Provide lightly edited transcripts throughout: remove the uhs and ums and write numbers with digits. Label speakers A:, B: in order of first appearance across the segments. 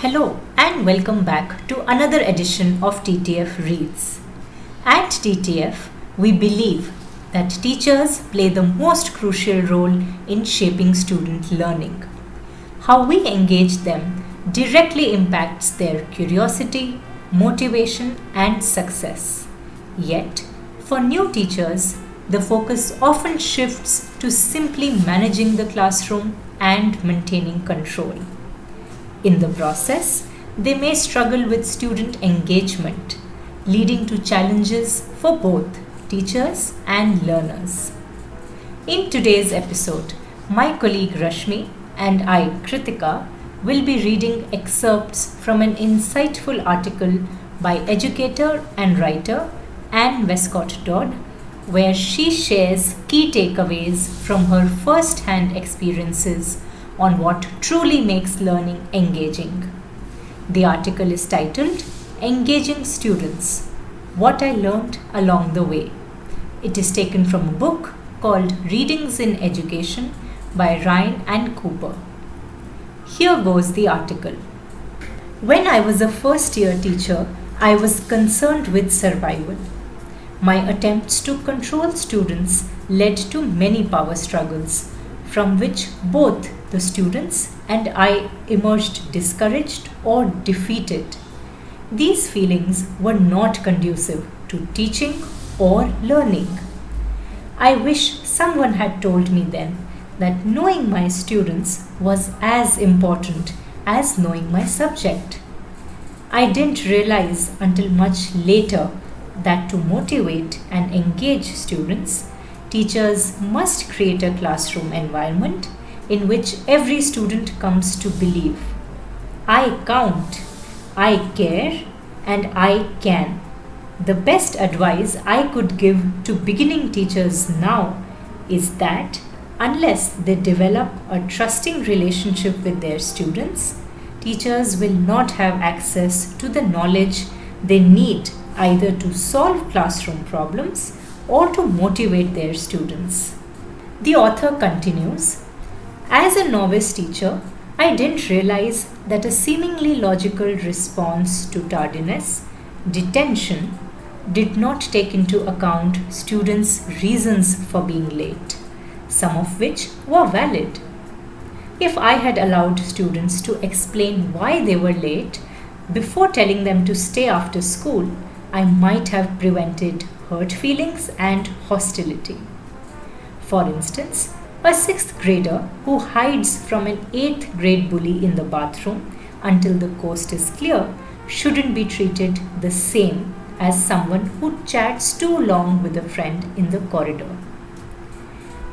A: Hello and welcome back to another edition of TTF Reads. At TTF, we believe that teachers play the most crucial role in shaping student learning. How we engage them directly impacts their curiosity, motivation, and success. Yet, for new teachers, the focus often shifts to simply managing the classroom and maintaining control. In the process, they may struggle with student engagement, leading to challenges for both teachers and learners. In today's episode, my colleague Rashmi and I, Kritika, will be reading excerpts from an insightful article by educator and writer Anne Westcott Todd, where she shares key takeaways from her first hand experiences on what truly makes learning engaging. The article is titled Engaging Students: What I Learned Along the Way. It is taken from a book called Readings in Education by Ryan and Cooper. Here goes the article. When I was a first year teacher, I was concerned with survival. My attempts to control students led to many power struggles, from which both the students and I emerged discouraged or defeated. These feelings were not conducive to teaching or learning. I wish someone had told me then that knowing my students was as important as knowing my subject. I didn't realize until much later that to motivate and engage students, teachers must create a classroom environment in which every student comes to believe, I count, I care, and I can. The best advice I could give to beginning teachers now is that unless they develop a trusting relationship with their students, teachers will not have access to the knowledge they need either to solve classroom problems or to motivate their students. The author continues, as a novice teacher, I didn't realize that a seemingly logical response to tardiness, detention, did not take into account students' reasons for being late, some of which were valid. If I had allowed students to explain why they were late before telling them to stay after school, I might have prevented hurt feelings and hostility. For instance, a 6th grader who hides from an 8th grade bully in the bathroom until the coast is clear shouldn't be treated the same as someone who chats too long with a friend in the corridor.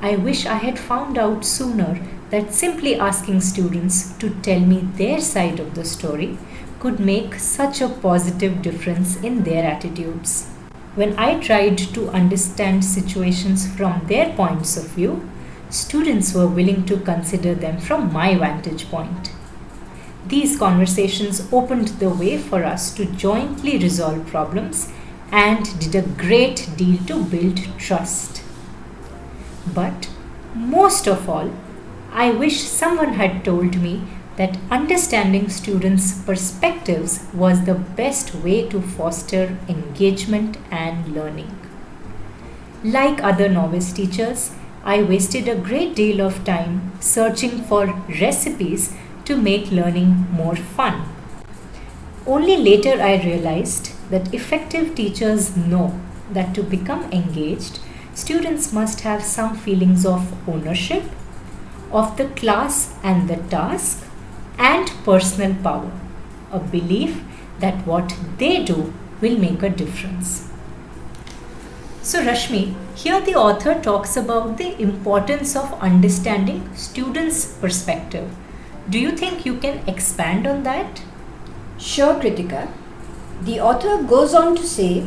A: I wish I had found out sooner that simply asking students to tell me their side of the story could make such a positive difference in their attitudes. When I tried to understand situations from their points of view, students were willing to consider them from my vantage point. These conversations opened the way for us to jointly resolve problems and did a great deal to build trust. But most of all, I wish someone had told me that understanding students' perspectives was the best way to foster engagement and learning. Like other novice teachers, I wasted a great deal of time searching for recipes to make learning more fun. Only later I realized that effective teachers know that to become engaged, students must have some feelings of ownership, of the class and the task, and personal power, a belief that what they do will make a difference. So Rashmi, here the author talks about the importance of understanding students' perspective. Do you think you can expand on that?
B: Sure, Kritika. The author goes on to say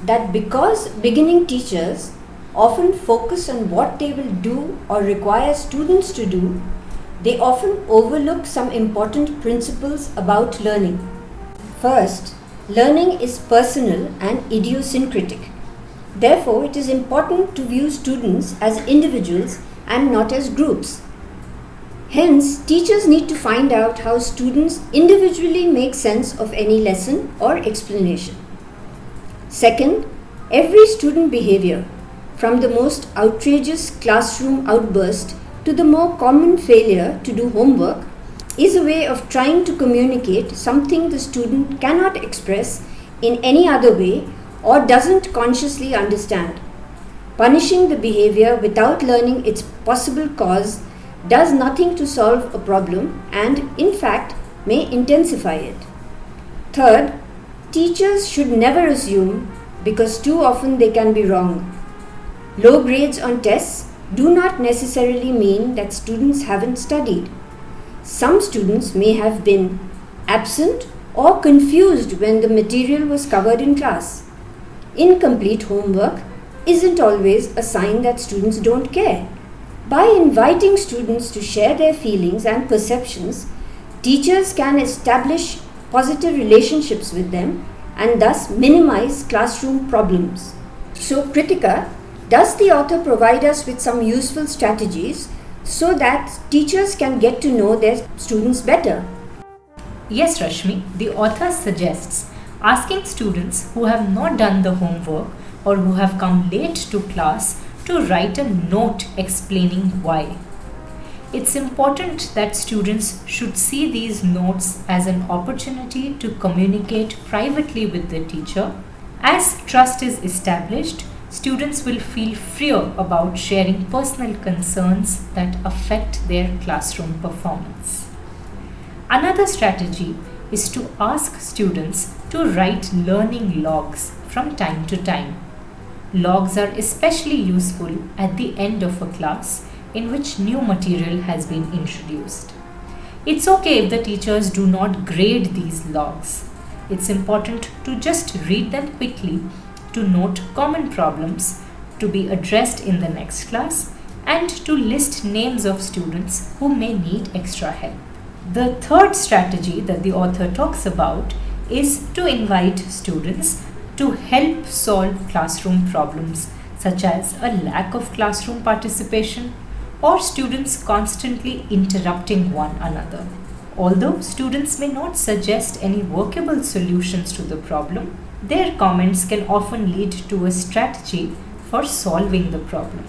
B: that because beginning teachers often focus on what they will do or require students to do, they often overlook some important principles about learning. First, learning is personal and idiosyncratic. Therefore, it is important to view students as individuals and not as groups. Hence, teachers need to find out how students individually make sense of any lesson or explanation. Second, every student behavior, from the most outrageous classroom outburst to the more common failure to do homework, is a way of trying to communicate something the student cannot express in any other way or doesn't consciously understand. Punishing the behavior without learning its possible cause does nothing to solve a problem and, in fact, may intensify it. Third, teachers should never assume, because too often they can be wrong. Low grades on tests do not necessarily mean that students haven't studied. Some students may have been absent or confused when the material was covered in class. Incomplete homework isn't always a sign that students don't care. By inviting students to share their feelings and perceptions, teachers can establish positive relationships with them and thus minimize classroom problems. So, Kritika, does the author provide us with some useful strategies so that teachers can get to know their students better?
A: Yes, Rashmi, the author suggests asking students who have not done the homework or who have come late to class to write a note explaining why. It's important that students should see these notes as an opportunity to communicate privately with the teacher. As trust is established, students will feel freer about sharing personal concerns that affect their classroom performance. Another strategy is to ask students to write learning logs from time to time. Logs are especially useful at the end of a class in which new material has been introduced. It's okay if the teachers do not grade these logs. It's important to just read them quickly, to note common problems to be addressed in the next class, and to list names of students who may need extra help. The third strategy that the author talks about is to invite students to help solve classroom problems such as a lack of classroom participation or students constantly interrupting one another. Although students may not suggest any workable solutions to the problem, their comments can often lead to a strategy for solving the problem.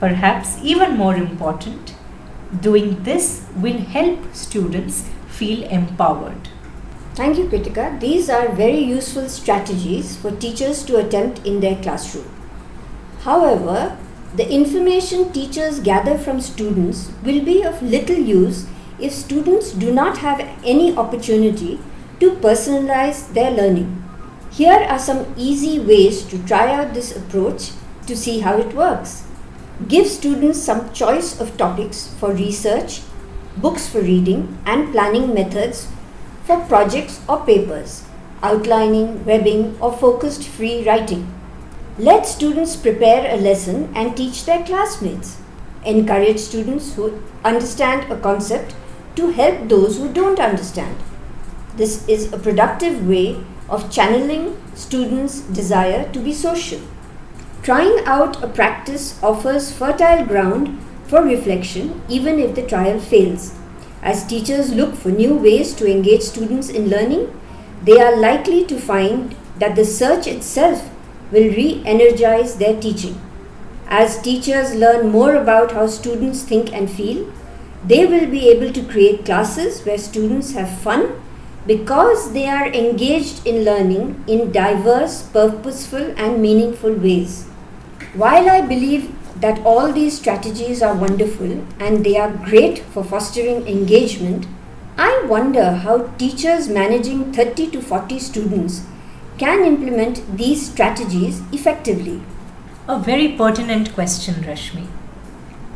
A: Perhaps even more important, doing this will help students feel empowered.
B: Thank you, Kritika. These are very useful strategies for teachers to attempt in their classroom. However, the information teachers gather from students will be of little use if students do not have any opportunity to personalize their learning. Here are some easy ways to try out this approach to see how it works. Give students some choice of topics for research, books for reading, and planning methods for projects or papers, outlining, webbing, or focused free writing. Let students prepare a lesson and teach their classmates. Encourage students who understand a concept to help those who don't understand. This is a productive way of channeling students' desire to be social. Trying out a practice offers fertile ground for reflection even if the trial fails. As teachers look for new ways to engage students in learning, they are likely to find that the search itself will re-energize their teaching. As teachers learn more about how students think and feel, they will be able to create classes where students have fun because they are engaged in learning in diverse, purposeful, and meaningful ways. While I believe that all these strategies are wonderful and they are great for fostering engagement, I wonder how teachers managing 30 to 40 students can implement these strategies effectively.
A: A very pertinent question, Rashmi.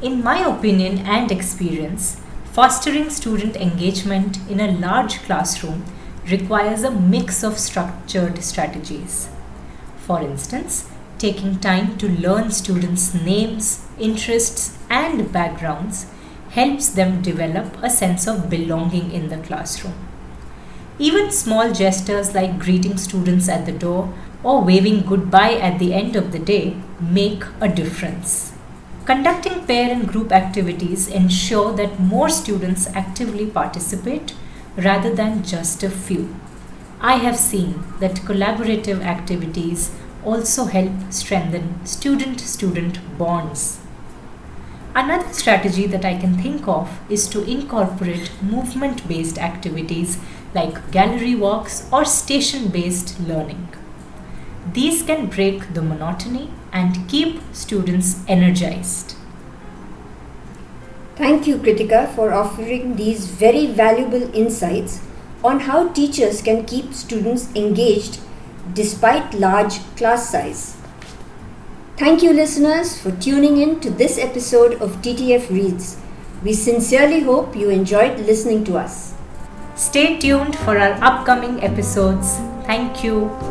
A: In my opinion and experience, fostering student engagement in a large classroom requires a mix of structured strategies. For instance, taking time to learn students' names, interests, and backgrounds helps them develop a sense of belonging in the classroom. Even small gestures like greeting students at the door or waving goodbye at the end of the day make a difference. Conducting pair and group activities ensure that more students actively participate rather than just a few. I have seen that collaborative activities also help strengthen student-student bonds. Another strategy that I can think of is to incorporate movement-based activities like gallery walks or station-based learning. These can break the monotony and keep students energized.
B: Thank you, Kritika, for offering these very valuable insights on how teachers can keep students engaged despite large class size. Thank you, listeners, for tuning in to this episode of TTF Reads. We sincerely hope you enjoyed listening to us.
A: Stay tuned for our upcoming episodes. Thank you.